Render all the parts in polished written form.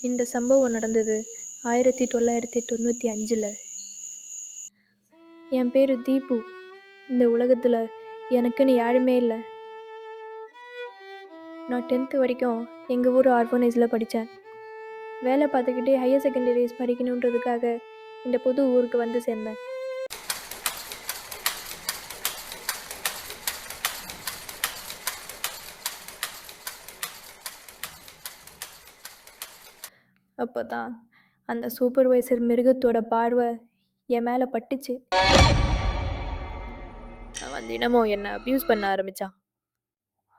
இந்த சம்பவம் நடந்தது 1995. என் பேர் தீபு. இந்த உலகத்தில் எனக்குன்னு யாருமே இல்லை. நான் 10th வரைக்கும் எங்கள் ஊர் ஆர்ஃபனேஜில் படித்தேன். வேலை பார்த்துக்கிட்டே ஹையர் செகண்டரிஸ் படிக்கணுன்றதுக்காக இந்த புது ஊருக்கு வந்து சேர்ந்தேன். அப்போ தான் அந்த சூப்பர்வைசர் மிருகத்தோட பார்வை என் மேலே பட்டுச்சு. அவன் தினமும் என்னை அப்யூஸ் பண்ண ஆரம்பித்தான்.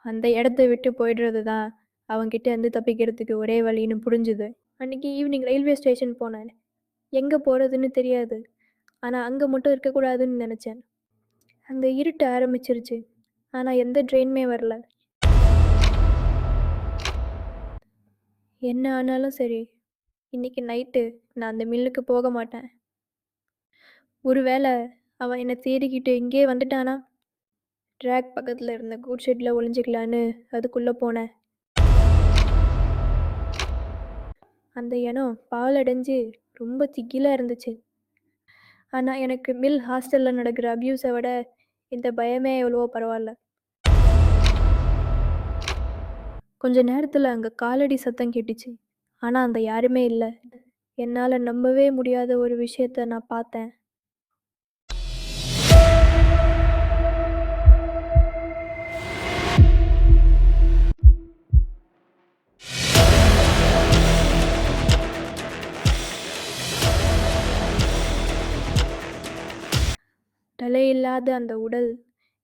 அந்த இடத்த விட்டு போயிடுறது தான் அவன்கிட்ட இருந்து தப்பிக்கிறதுக்கு ஒரே வழின்னு புரிஞ்சுது. அன்றைக்கி ஈவினிங் ரயில்வே ஸ்டேஷன் போனேன். எங்கே போகிறதுன்னு தெரியாது. ஆனால் அங்கே மட்டும் இருக்கக்கூடாதுன்னு நினச்சேன். அங்கே இருட்ட ஆரம்பிச்சிருச்சு. ஆனால் எந்த ட்ரெயினுமே வரல. என்ன ஆனாலும் சரி, இன்றைக்கி நைட்டு நான் அந்த மில்லுக்கு போக மாட்டேன். ஒருவேளை அவன் என்னை தேடிக்கிட்டு இங்கே வந்துட்டானா? ட்ராக் பக்கத்தில் இருந்த கூட் ஷெட்டில் ஒளிஞ்சிக்கலான்னு அதுக்குள்ளே போனேன். அந்த இடம் பாலடைஞ்சு ரொம்ப திகிலாக இருந்துச்சு. ஆனால் எனக்கு மில் ஹாஸ்டலில் நடக்கிற அப்யூஸை விட இந்த பயமே எவ்வளவோ பரவாயில்ல. கொஞ்ச நேரத்தில் அங்கே காலடி சத்தம் கேட்டுச்சு. ஆனால் அந்த யாருமே இல்லை. என்னால் நம்பவே முடியாத ஒரு விஷயத்த நான் பார்த்தேன். தலையில்லாத அந்த உடல்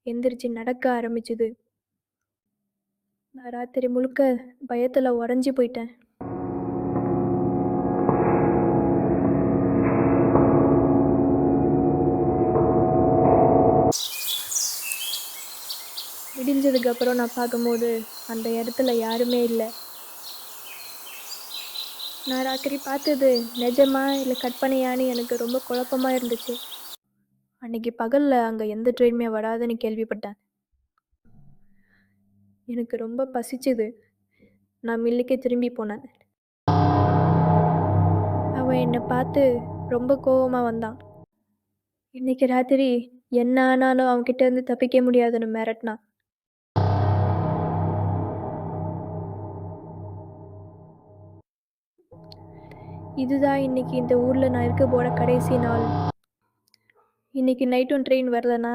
எந்திரிச்சு நடக்க ஆரம்பிச்சுது. நான் ராத்திரி முழுக்க பயத்தில் உறைஞ்சி போயிட்டேன். விடிஞ்சதுக்கப்புறம் நான் பார்க்கும்போது அந்த இடத்துல யாருமே இல்லை. நான் ராத்திரி பார்த்தது நிஜமா இல்லை கற்பனையான்னு எனக்கு ரொம்ப குழப்பமாக இருந்துச்சு. அன்றைக்கி பகலில் அங்கே எந்த ட்ரெயினுமே வராதுன்னு கேள்விப்பட்டேன். எனக்கு ரொம்ப பசிச்சுது. நான் மில்லுக்கே திரும்பி போனேன். அவன் என்னை பார்த்து ரொம்ப கோவமாக வந்தான். இன்னைக்கு ராத்திரி என்ன ஆனாலும் அவன்கிட்ட இருந்து தப்பிக்க முடியாதுன்னு மிரட்டினான். இதுதான் இன்னைக்கு இந்த ஊரில் நான் இருக்க போகிற கடைசி நாள். இன்னைக்கு நைட்டும் ட்ரெயின் வரலன்னா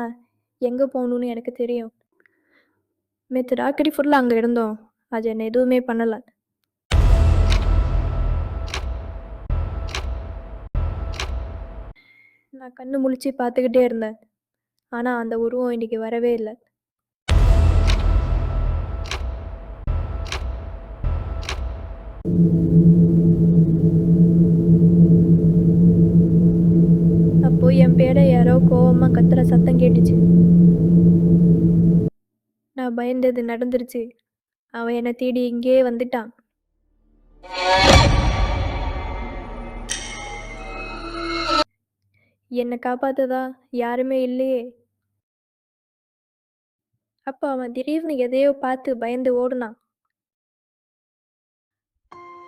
எங்கே போகணுன்னு எனக்கு தெரியும். நேற்று ராத்திரி ஃபுல்லாக அங்கே இருந்தோம். அது என்னை எதுவுமே பண்ணலை. நான் கண்ணு முழிச்சு பார்த்துக்கிட்டே இருந்தேன். ஆனால் அந்த உருவம் இன்னைக்கு வரவே இல்லை. அப்போ என் பேரை யாரோ கோவமாக கத்துற சத்தம் கேட்டுச்சு. நான் பயந்தது நடந்துருச்சு. அவன் என்னை தேடி இங்கே வந்துட்டான். என்னை காப்பாத்ததா யாருமே இல்லையே. அப்போ அவன் திடீர்னு எதையோ பார்த்து பயந்து ஓடுனான்.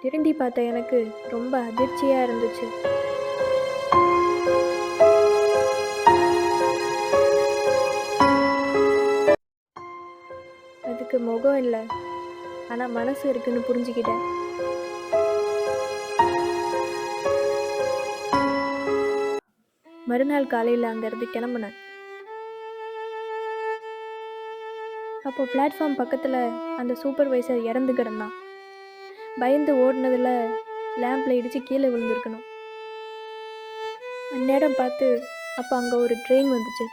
திரும்பி பார்த்த எனக்கு ரொம்ப அதிர்ச்சியாக இருந்துச்சு. அதுக்கு முகம் இல்லை, ஆனால் மனசு இருக்குன்னு புரிஞ்சுக்கிட்டேன். மறுநாள் காலையில் அங்கேருந்து கிளம்புனேன். அப்போ பிளாட்ஃபார்ம் பக்கத்தில் அந்த சூப்பர்வைசர் இறந்து கிடந்தான். பயந்து ஓடினதில் லேம்பில் இடித்து கீழே விழுந்திருக்கணும். அந்நேரம் பார்த்து அப்போ அங்கே ஒரு ட்ரெயின் வந்துச்சு.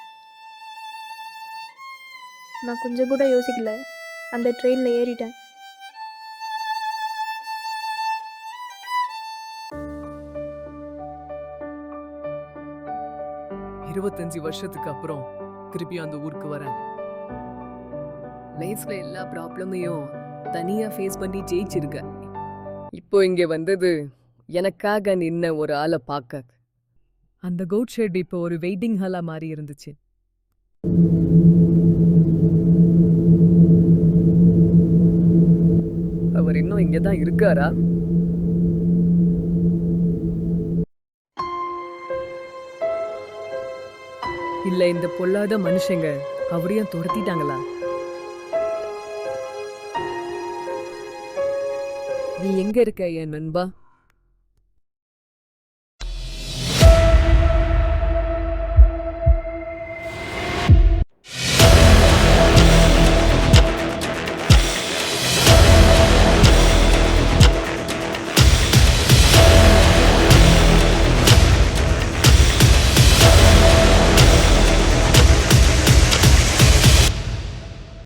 நான் கொஞ்சம் கூட யோசிக்கல, அந்த ட்ரெயினில் ஏறிட்டேன். இருபத்தஞ்சு வருஷத்துக்கு அப்புறம் திருப்பி அந்த ஊருக்கு வரேன். லைஃப்ல எல்லா ப்ராப்ளமையும் தனியா ஃபேஸ் பண்ணி ஜெயிச்சிருக்க. இப்போ இங்க வந்தது எனக்காக நின்ன ஒரு ஆளை பார்க்க. அந்த கோட் ஷெட் இப்போ ஒரு வெயிட்டிங் ஹாலா மாறி இருந்துச்சு. அவர் இன்னும் இங்கதான் இருக்காரா? இல்ல இந்த பொல்லாத மனுஷங்க அவரையும் துரத்திட்டாங்களா? நீ எங்க இருக்க என் நண்பா?